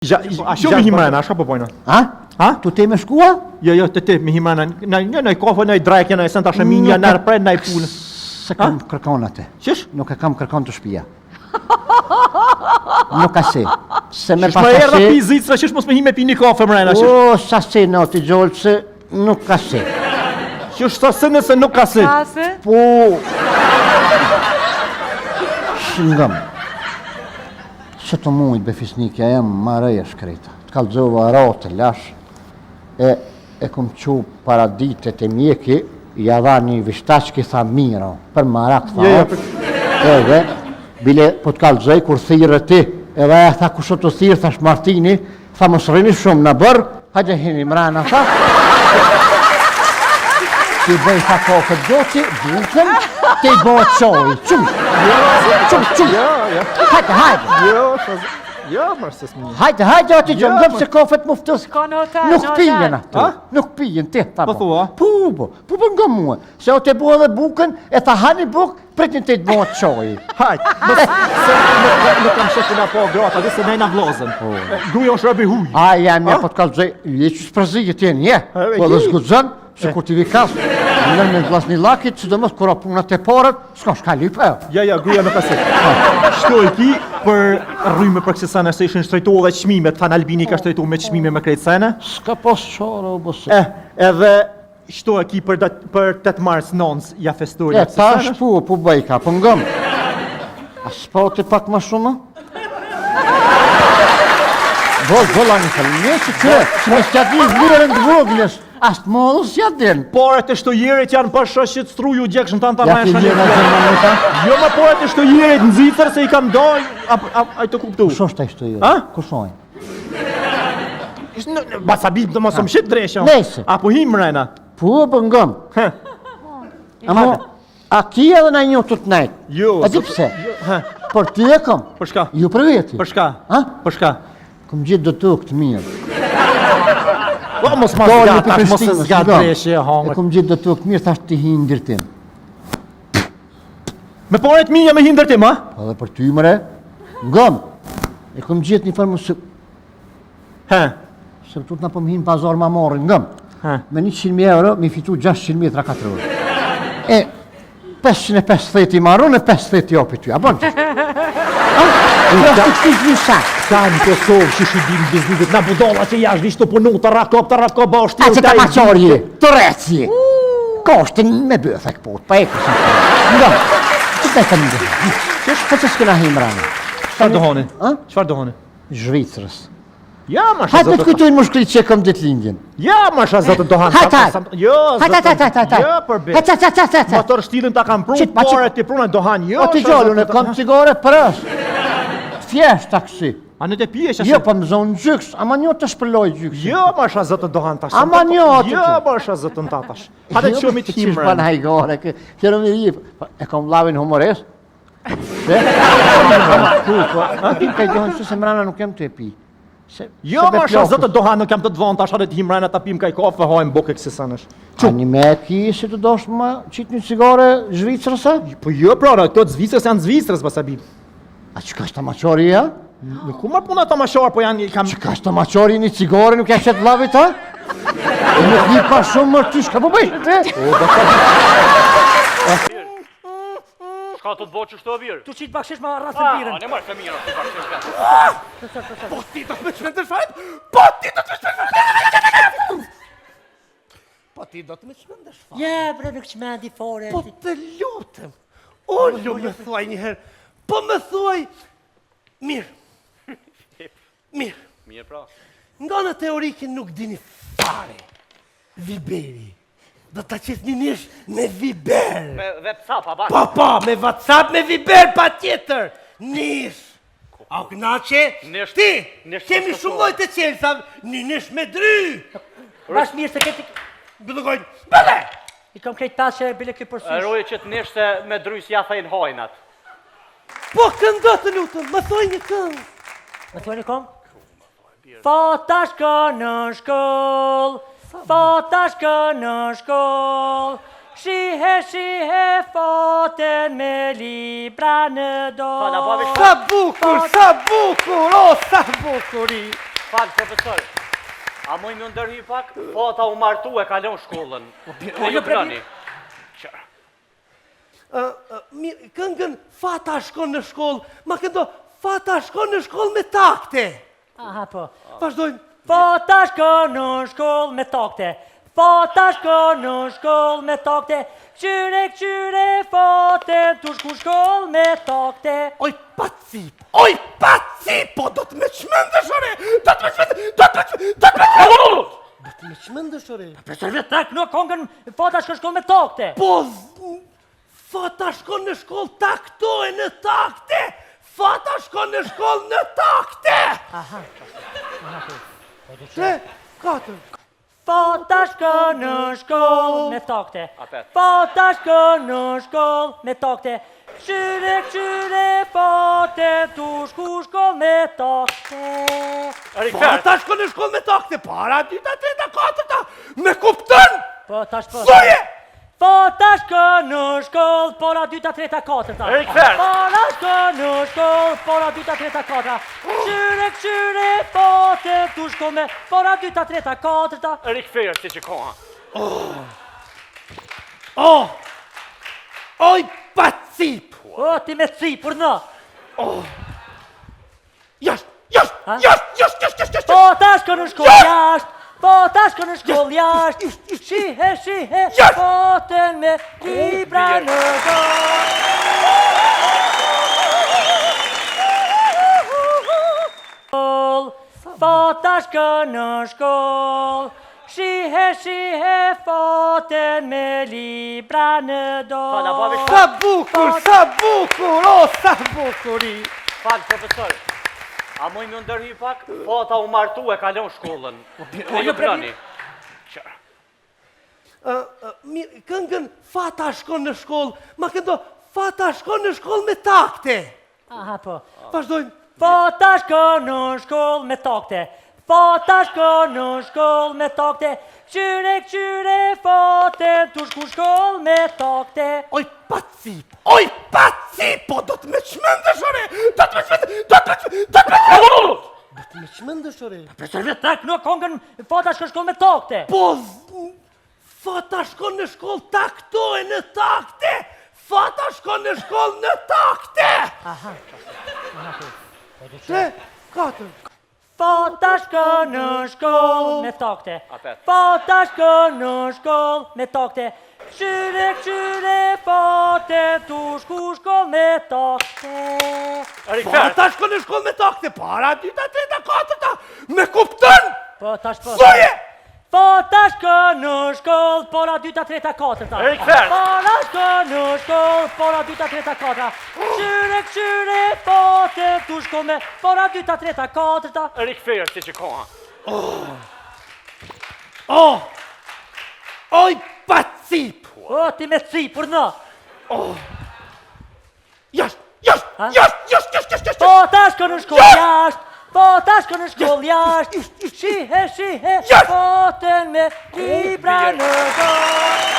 A shumë me himrena, a shka po pojna? Ha? Tu te me shkua? Jo, te me himrena, në kofë, në drekje, në sën të shëminja, në rëpred, në punë. Se kam kërkon atë. Qish? Nuk e kam kërkon të shpia. Nuk a se. Se me Qish më erë dhe pi zicra, qish mos me hime pi një kofë mrena, qish? O, sa se në të gjollë se nuk ka se. Qish sa se nëse nuk ka se? Ka se? Po... Shëngëm. Që të mujtë befisnikja e më marëja shkreta. Të kalëzova ratë, lash. E kom që paraditet e mjeki, ja dha një vishtashki tha mira, për marak tha. Edhe, bile po të kalëzoj kur thirë ti, edhe e tha kusho të thirë, thash Martini, tha mos rrini shumë në bërë, hajde hini mrana, tha. Ti bëj tha kofët gjoti, bukën, ti bëj qoj, qum. Hajde. Jo, mërësës më një. Hajde, ati gjë, ngëm se kofët muftës. Nuk pijen atë, nuk pijen, ti, tha Po thua? Po ngëm mua. Se o te bua dhe bukën, e tha hani bukë, pritin të i të bëhet qoj. Hajt, nuk kam shetë nga po grata, dhe se nejna vlozën. Gruja është rëbi huj. A, jam po të kalëzoj, je që s'përzijet tjenë, je. Po dhe zgudzën, se kur t'i vikas, në me glas një lakit, që do mësë kura punat e parët, s'ka shka lipë. Ja, gruja nuk asit. Shto e ki për rryme për kësi sene, se ishin shtrejtu dhe qmimet, than Albini ka shtrejtu me qmime me krejtë sene. S'ka pas qara, o bëse. Edhe shto e ki për 8 mars nonës, ja festoria kësi Ta sene. shpu bëjka, po ngëm. A s'pati pak ma shumë? Vola një falë, që me s'jati vlerën të voglës, as të modës s'jatin. Pare të shtojerit janë për shëshit struju gjekshën tanë ta Ja me ti shënë. lirë në Gjermanika? Jo më pare të shtojerit në zitër se i kam doj, a i të kuptu. Kusho është ta ishtë të A? jërë? Kushojnë? Basabit të mos më shqit dreshën. Nese. Apo him mrena. Po, për ngëm. Amo, a ki edhe na një të të nejtë? Jo. A di pse? Por ti e kom? Për shka? Ju për veti? Për shka? Ha? Për shka? Kom gjithë do të këtë mirë. Po mos ma zgat, tash mos e zgat dreshje e E hangët. kom gjithë do të këtë mirë, thash ti hi në ndërtim. Me pare të minja me hinder tim, a? Edhe për ty mëre, ngëm. E kom gjithë një farë mësë, He, se për tut në po më hinë pazar ma marrin, ngëm. he. Me 100.000 euro, mi fitu 600 metra 4 orë. E, 550 i marron e 50 i opi ty, a bon që? Ja të këtis një sakë. Ka në Kosovë që shidim biznitit, na budolla që jashtë vishtë të punu, të rakop, ba është A që ka maqorje, të recje. Koshtin me bëthek pot, pa e kësë. Nga, që të e të një? Po që s'këna himrani? Qfar dohoni? A? Qfar dohoni? Zhvicrës. Ja, ma shë Hajtë me të zotë... kujtojnë mushkrit që e kom ditë lindjen. Ja, ma shë zotë dohani... Hajtë. Jo, zotë... Jo, për be... Hajtë. Motor shtilin ta kam prunë, Qit, ma qit- pare ti prunë dohani, jo... O të gjallu, në kom cigare përës. Thjesht taksi. A në të pjesë... Jo, po më zonë gjyks, ama një të shpëlloj gjyks. Jo, ma shë zotë dohan tash... Ama njo, atë Jo, që. ma shë zotë në tatash... Hajtë të qëmi të Qish himre... pan hajgore, kërë më rip. E kom lavin humores? Se? A ti ka i dohen që se mrana nuk jem të e pi. Jo, ma shë zotë dohan nuk jam të dvonë, tash hajtë të himrena ta pim kaj kafe, hajmë buke kësi sanësh... A një me ki si të dosh ma qitë një cigare zhvicrësa? Po jo, prora, këto të zvistrës janë zvistrës, basabi. A që ka shta maqori, ja? Nuk ku marë puna ta mashar, po janë... kam... Që ka shta maqori një cigare nuk e qëtë lavit, ha? E nuk një pa shumë mërë ty, shka po bëjshë të? Shka të të bo që shto virë? Tu qitë bakshish ma rrasën birën. Ne marrë femira të bakshish. Po ti do të më shmendësh fare? Po ti do të më shmendësh fare? Po ti do të më shmendësh fare? Ja, bre, nuk qmendi fore. Po të lutem. O, më thuaj njëherë. Po më thuaj. Mirë. Mirë. Mirë pra. Nga në teorikin nuk dini fare. Viberi. Do të qetë një nish me Viber. Me WhatsApp, a bashkë? Po, me WhatsApp, me Viber, pa tjetër. Nish. A u knaqe? Nish- Ti, nish kemi po shumë shkoj. lojt të qenë, sa një nish me dry. Bash mirë se këti... Bëllëgojnë, bële! I kam krejt tashe e bile këtë përsysh. Roje që të nishte me drys ja thejnë hajnat. Po këndo të lutëm, më thoj një këngë. Me thua një kom? Fata shka në shkoll, fata shka në shkoll, shihe faten me libra në dorë. Fala, babi, Sa bukur, o sa bukuri. Falë, profesor. A moj më ndërhy pak? Fata u martu e kalon shkollën. Po ju plani. Mirë, këngën Fata shkon në shkollë, ma këndo Fata shkon në shkollë me takte. Aha, po. Vazhdojmë. Fata shkon në shkollë me takte. Fata shkon në shkollë me takte. Qyre, faten, tu shku shkollë me takte. Oj, pacip, po do të me qmëndësh, ore, do të me qmëndësh, ore. Profesor vetë në kongën Fata shkon në shkollë me takte. Po, Fata shkon në shkollë taktohe në takte. Fata shkon në shkollë në takte. Aha. 3, 4. Fata shkon në shkollë me takte. Apet. Fata shkon në shkollë me takte. Qyre, faten, tu shku shkollë me takte. Fata shkon në shkollë me takte. Para 2, 3, 4. Me kuptën? Po, tash po. Zoje! Fata shkon në shkollë, para 2, 3, 4. Rikthert. Fata shkon në shkollë, para 2, 3, 4. Qyre, faten, tu shko me, para 2, 3, 4. Rikthert si që koha. Oj, pacip. O, ti me cipur në. Jashtë. Fata shkon në shkollë jashtë. Fata shkon në shkollë jashtë. Shihe, faten me libra në dorë. Fata shkon në shkollë. Shihe, faten me libra në dorë. Sa bukur, sa bukuri. Falë, profesor. A moj më ndërhy pak? Fata u martu e kalon shkollën. Po ju plani. Mirë, këngën Fata shkon në shkollë, ma këndo Fata shkon në shkollë me takte. Aha, po. Vazhdojmë. Fata shkon në shkollë me takte. Fata shkon në shkollë me takte. Qyre, faten, tu shku shkollë me takte. Oj, pacip, po do të me qmëndësh, ore. Do të me qmëndësh, ore. Profesor vetë në kongën Fata shkon në shkollë me takte. Po, Fata shkon në shkollë taktohe në takte. Fata shkon në shkollë në takte. Aha. 3, 4. Fata shkon në shkollë me takte. Apet. Fata shkon në shkollë me takte. Qyre, faten, tu shku shkollë me takte. Rikthert. Fata shkon në shkollë me takte. Para 2, 3, 4. Me kuptën? Po, tash po. Zoje! Fata shkon në shkollë, para 2, 3, 4. Rikthert. Fata shkon në shkollë, para 2, 3, 4. Qyre, faten, tu shko me, para 2, 3, 4. Rikthert si që koha. Oj, pacip. O, ti me cipur në. Jashtë. Fata shkon në shkollë jashtë. Fata shkon në shkollë jashtë. Shihe, faten me libra në dorë.